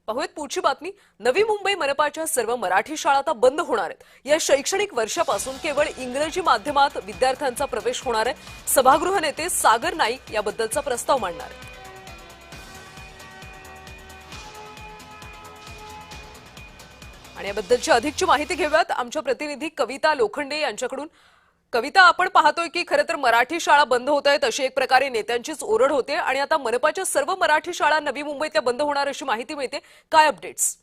पाहूयात पुढची बातमी। नवी मुंबई मनपाच्या सर्व मराठी शाळा आता बंद होणार आहेत। या शैक्षणिक वर्षापासून केवळ इंग्रजी माध्यमात विद्यार्थ्यांचा प्रवेश होणार आहे। सभागृह नेते सागर नाईक याबद्दलचा प्रस्ताव मांडणार आहेत। आणि याबद्दलची अधिकची माहिती घेऊयात आमच्या प्रतिनिधी कविता लोखंडे यांच्याकडून। कविता, आपण पाहतोय की खरं तर मराठी शाळा बंद होत आहेत अशी एक प्रकारे नेत्यांचीच ओरड होते आणि आता मनपाच्या सर्व मराठी शाळा नवी मुंबईतल्या बंद होणार अशी माहिती मिळते। काय अपडेट्स?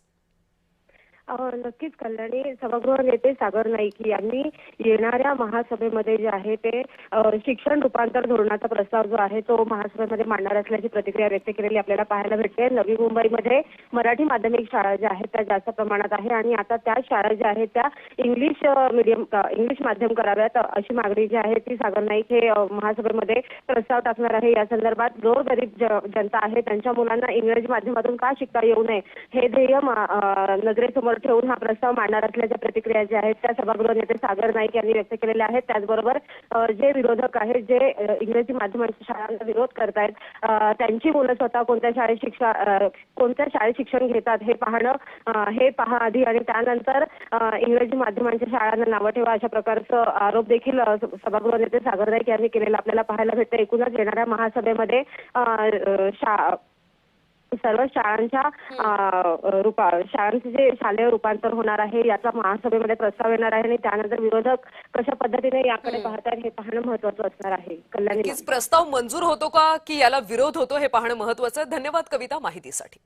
नक्कीच कल्याणी, सभागृह नेते सागर नाईक यांनी येणाऱ्या महासभेमध्ये जे आहे ते शिक्षण रूपांतर धोरणाचा प्रस्ताव जो आहे तो महासभेमध्ये मांडणार असल्याची प्रतिक्रिया व्यक्त केलेली आपल्याला पाहायला भेटते। नवी मुंबईमध्ये मराठी माध्यमिक शाळा ज्या आहेत त्या जास्त प्रमाणात आहे आणि आता त्या शाळा ज्या आहेत त्या इंग्लिश माध्यम कराव्यात अशी मागणी जी आहे ती सागर नाईक हे महासभेमध्ये प्रस्ताव टाकणार आहे। या संदर्भात गोरगरीब जनता आहे त्यांच्या मुलांना इंग्रजी माध्यमातून का शिकता येऊ नये हे ध्येय नजरेसमोर ठेवून हा प्रस्ताव मांडणार असल्याच्या प्रतिक्रिया ज्या आहेत त्या सभागृह नेते सागर नाईक यांनी व्यक्त केलेल्या आहेत। त्याचबरोबर जे विरोधक आहेत जे इंग्रजी माध्यमांच्या शाळांना विरोध करतायत त्यांची मुलं स्वतः कोणत्या शाळेत शिक्षण घेतात हे पहा आधी आणि त्यानंतर इंग्रजी माध्यमांच्या शाळांना नावं ठेवा अशा प्रकारचं आरोप देखील सभागृह नेते सागर नाईक यांनी केलेला आपल्याला पाहायला भेटतं। एकूणच येणाऱ्या महासभेमध्ये सर्व शाळांचे जे शालेय रूपांतर होणार आहे याचा महासभेमध्ये प्रस्ताव येणार आहे आणि त्यानंतर विरोधक कशा पद्धतीने याकडे पाहतात हे पाहणं महत्त्वाचं असणार आहे। कल्याणी, प्रस्ताव मंजूर होतो का की याला विरोध होतो हे पाहणं महत्त्वाचं आहे। धन्यवाद कविता माहितीसाठी।